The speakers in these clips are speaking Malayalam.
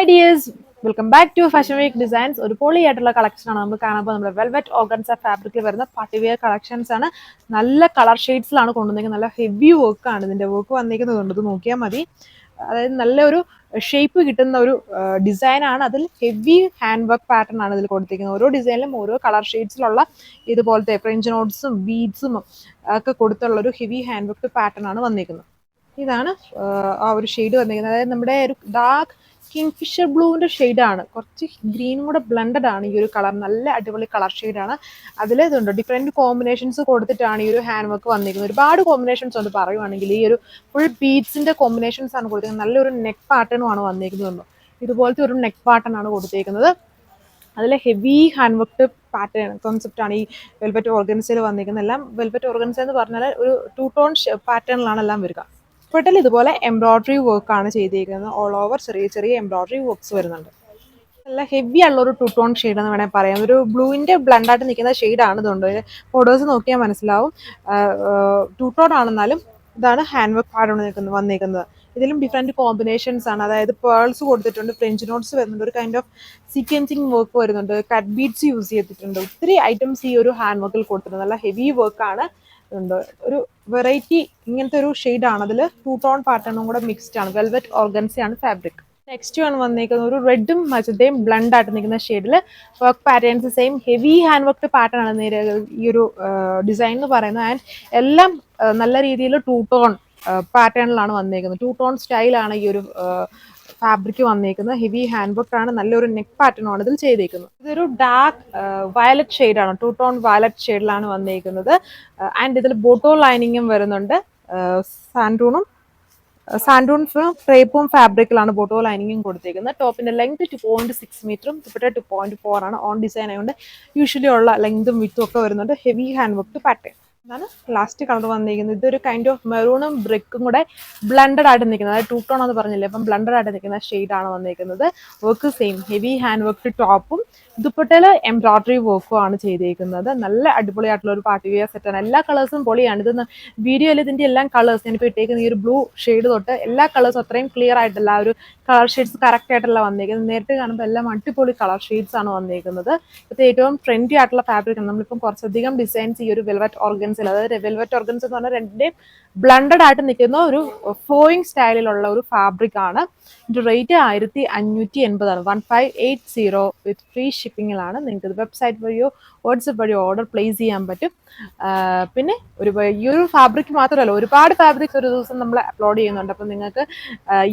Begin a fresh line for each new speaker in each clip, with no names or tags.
Hi dears, welcome back to Fashion Week Designs. ഒരു പൊളിയായിട്ടുള്ള കളക്ഷൻ ആണ് നമ്മൾ കാണാൻ പോകുന്നത്. നമ്മുടെ വെൽവെറ്റ് ഓർഗൻസ ഫാബ്രിക്കിൽ വരുന്ന പാർട്ടി വെയർ കളക്ഷൻസ് ആണ്. നല്ല കളർ ഷെയ്ഡ്സിലാണ് കൊണ്ടുവന്നിരിക്കുന്നത്. നല്ല ഹെവി വർക്ക് ആണ് ഇതിന്റെ വർക്ക് വന്നിരിക്കുന്നത്. ഇത് നോക്കിയാൽ മതി. അതായത് നല്ലൊരു ഷേപ്പ് കിട്ടുന്ന ഒരു ഡിസൈൻ ആണ്. അതിൽ ഹെവി ഹാൻഡ് വർക്ക് പാറ്റേൺ ആണ് ഇതിൽ കൊടുത്തിരിക്കുന്നത്. ഓരോ ഡിസൈനിലും ഓരോ കളർ ഷെയ്ഡ്സിലുള്ള ഇതുപോലത്തെ ഫ്രഞ്ച് നോട്ട്സും ബീഡ്സും ഒക്കെ കൊടുത്തുള്ള ഒരു ഹെവി ഹാൻഡ് വർക്ക് പാറ്റേൺ ആണ് വന്നിരിക്കുന്നത്. ഇതാണ് ആ ഒരു ഷെയ്ഡ് വന്നിരിക്കുന്നത്. അതായത് നമ്മുടെ ഒരു ഡാർക്ക് കിങ്ഫിഷർ ബ്ലൂവിന്റെ ഷെയ്ഡാണ്. കുറച്ച് ഗ്രീനും കൂടെ ബ്ലെൻഡഡ് ആണ് ഈ ഒരു കളർ. നല്ല അടിപൊളി കളർ ഷെയ്ഡാണ്. അതിൽ ഇതുണ്ട് ഡിഫറെന്റ് കോമ്പിനേഷൻസ് കൊടുത്തിട്ടാണ് ഈ ഒരു ഹാൻഡ് വർക്ക് വന്നിരിക്കുന്നത്. ഒരുപാട് കോമ്പിനേഷൻസ് ഉണ്ട് പറയുവാണെങ്കിൽ. ഈ ഒരു ഫുൾ ബീഡ്സിന്റെ കോമ്പിനേഷൻസ് ആണ് കൊടുത്തിരിക്കുന്നത്. നല്ലൊരു നെക്ക് പാറ്റേണും ആണ് വന്നിരിക്കുന്നത്. ഇതുപോലത്തെ ഒരു നെക്ക് പാറ്റേൺ ആണ് കൊടുത്തിരിക്കുന്നത്. അതിൽ heavy hand work pattern concept ആണ് ഈ വെൽവെറ്റ് ഓർഗൻസയിൽ വന്നിരിക്കുന്നത്. എല്ലാം വെൽവെറ്റ് ഓർഗൻസ എന്ന് പറഞ്ഞാൽ ഒരു 2 ടോൺ പാറ്റേണിലാണ് എല്ലാം വരിക. പെട്ടൽ ഇതുപോലെ എംബ്രോയിഡറി വർക്ക് ആണ് ചെയ്തിരിക്കുന്നത്. ഓൾ ഓവർ ചെറിയ ചെറിയ എംബ്രോയിഡറി വർക്ക്സ് വരുന്നുണ്ട്. നല്ല ഹെവി ഉള്ള ഒരു 2 ടോൺ ഷെയ്ഡ് എന്ന് വേണമെങ്കിൽ പറയാം. ഒരു ബ്ലൂവിന്റെ ബ്ലണ്ടായിട്ട് നിൽക്കുന്ന ഷെയ്ഡാണ്. ഇതുണ്ട് ഫോട്ടോസ് നോക്കിയാൽ മനസ്സിലാവും. 2 ടോൺ ആണെന്നാലും ഇതാണ് ഹാൻഡ് വർക്ക് പാറ്റേൺ വന്നിരിക്കുന്നത്. ഇതിലും ഡിഫറെന്റ് കോമ്പിനേഷൻസ് ആണ്. അതായത് പേൾസ് കൊടുത്തിട്ടുണ്ട്, ഫ്രഞ്ച് നോട്ട്സ് വരുന്നുണ്ട്, ഒരു കൈൻഡ് ഓഫ് സീക്വൻസിങ് വർക്ക് വരുന്നുണ്ട്, കട്ട് ബീഡ്സ് യൂസ് ചെയ്തിട്ടുണ്ട്. ഒത്തിരി ഐറ്റംസ് ഈ ഒരു ഹാൻഡ് വർക്കിൽ കൊടുത്തിട്ടുണ്ട്. നല്ല ഹെവി വർക്കാണ്. ഉണ്ട് ഒരു വെറൈറ്റി ഇങ്ങനത്തെ ഒരു ഷെയ്ഡാണ്. അതിൽ 2 ടോൺ പാറ്റേണും കൂടെ മിക്സ്ഡ് ആണ്. Velvet ഓർഗൻസയാണ് fabric. നെക്സ്റ്റ് ആണ് വന്നിരിക്കുന്നത് ഒരു റെഡും മജന്തയും ബ്ലണ്ട് ആയിട്ട് നിൽക്കുന്ന ഷെയ്ഡിൽ work patterns same heavy hand work pattern ആണ് ഈ ഒരു ഡിസൈൻ എന്ന് പറയുന്നത്. ആൻഡ് എല്ലാം നല്ല രീതിയിൽ 2 ടോൺ പാറ്റേണിലാണ് വന്നിരിക്കുന്നത്. 2 ടോൺ സ്റ്റൈലാണ് ഈ ഒരു ഫാബ്രിക് വന്നിരിക്കുന്നത്. ഹെവി ഹാൻഡ് വർക്ക് ആണ്. നല്ലൊരു നെക്ക് പാറ്റേൺ ആണ് ഇതിൽ ചെയ്തിരിക്കുന്നത്. ഇതൊരു ഡാർക്ക് വയലറ്റ് ഷെയ്ഡാണ്. 2 ടോൺ വയലറ്റ് ഷെയ്ഡിലാണ് വന്നിരിക്കുന്നത്. ആൻഡ് ഇതിൽ ബോട്ടോ ലൈനിങ്ങും വരുന്നുണ്ട്. സാൻഡൂണും ക്രേപ്പും ഫാബ്രിക്കിലാണ് ബോട്ടോ ലൈനിങ്ങും കൊടുത്തിരിക്കുന്നത്. ടോപ്പിന്റെ ലെങ്ത് 2.6 മീറ്ററും ദുപ്പട്ട 2.4 ആണ്. ഓൺ ഡിസൈൻ ആയതുകൊണ്ട് യൂഷ്വലി ഉള്ള ലെങ്തും വിത്തും ഒക്കെ വരുന്നുണ്ട്. Heavy hand work pattern. ഇതാണ് ലാസ്റ്റ് കളർ വന്നിരിക്കുന്നത്. ഇതൊരു കൈൻഡ് ഓഫ് മെറൂണും ബ്രിക്കും കൂടെ ബ്ലണ്ടഡ് ആയിട്ട് നിൽക്കുന്നത്. അതായത് 2 ടോൺ എന്ന് പറഞ്ഞില്ലേ, അപ്പം ബ്ലണ്ടഡ് ആയിട്ട് നിൽക്കുന്ന ഷെയ്ഡാണ് വന്നിരിക്കുന്നത്. Work same heavy hand work ടോപ്പും ദുപ്പട്ടയിൽ എംബ്രോയിഡറി വർക്കും ആണ് ചെയ്തിരിക്കുന്നത്. നല്ല അടിപൊളിയായിട്ടുള്ള ഒരു പാർട്ടി വെയർ സെറ്റാണ്. എല്ലാ കളേഴ്സും പൊളിയാണ്. ഇത് വീഡിയോയിൽ ഇതിന്റെ എല്ലാം കളേഴ്സ് ഞാനിപ്പോൾ ഇട്ടേക്കുന്ന ഈ ഒരു ബ്ലൂ ഷെയ്ഡ് തൊട്ട് എല്ലാ കളേഴ്സും അത്രയും ക്ലിയർ ആയിട്ടല്ല, ആ ഒരു കളർ ഷെയ്ഡ്സ് കറക്റ്റ് ആയിട്ടല്ല വന്നിരിക്കുന്നത്. നേരത്തെ കാണുമ്പോൾ എല്ലാം അടിപൊളി കളർ ഷെയ്ഡ്സ് ആണ് വന്നിരിക്കുന്നത്. ഇപ്പോഴത്തെ ഏറ്റവും ട്രെൻഡി ആയിട്ടുള്ള ഫാബ്രിക് ആണ്. നമ്മളിപ്പം കുറച്ചധികം ഡിസൈൻസ് ഈ ഒരു വെൽവെറ്റ് ഓർഗൻസിൽ, അതായത് വെൽവെറ്റ് ഓർഗൻസ് എന്ന് പറഞ്ഞാൽ രണ്ടിന്റെയും ബ്ലണ്ടഡ് ആയിട്ട് നിൽക്കുന്ന ഒരു ഫ്ലോയിങ് സ്റ്റൈലിലുള്ള ഒരു ഫാബ്രിക് ആണ്. ഇതിന്റെ റേറ്റ് 1580 ആണ്. 1580 വിത്ത് ഫ്രീ ഷിപ്പിങ്ങിലാണ്. നിങ്ങൾക്ക് ഇത് വെബ്സൈറ്റ് വഴിയോ വാട്സപ്പ് വഴിയോ ഓർഡർ പ്ലേസ് ചെയ്യാൻ പറ്റും. പിന്നെ ഈ ഒരു ഫാബ്രിക് മാത്രമല്ല, ഒരുപാട് ഫാബ്രിക്സ് ഒരു ദിവസം നമ്മൾ അപ്ലോഡ് ചെയ്യുന്നുണ്ട്. അപ്പം നിങ്ങൾക്ക്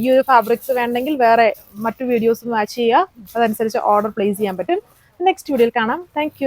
ഈ ഒരു ഫാബ്രിക്സ് വേണമെങ്കിൽ വേറെ മറ്റു വീഡിയോസ് വാച്ച് ചെയ്യുക. അതനുസരിച്ച് ഓർഡർ പ്ലേസ് ചെയ്യാൻ പറ്റും. നെക്സ്റ്റ് വീഡിയോയിൽ കാണാം. താങ്ക്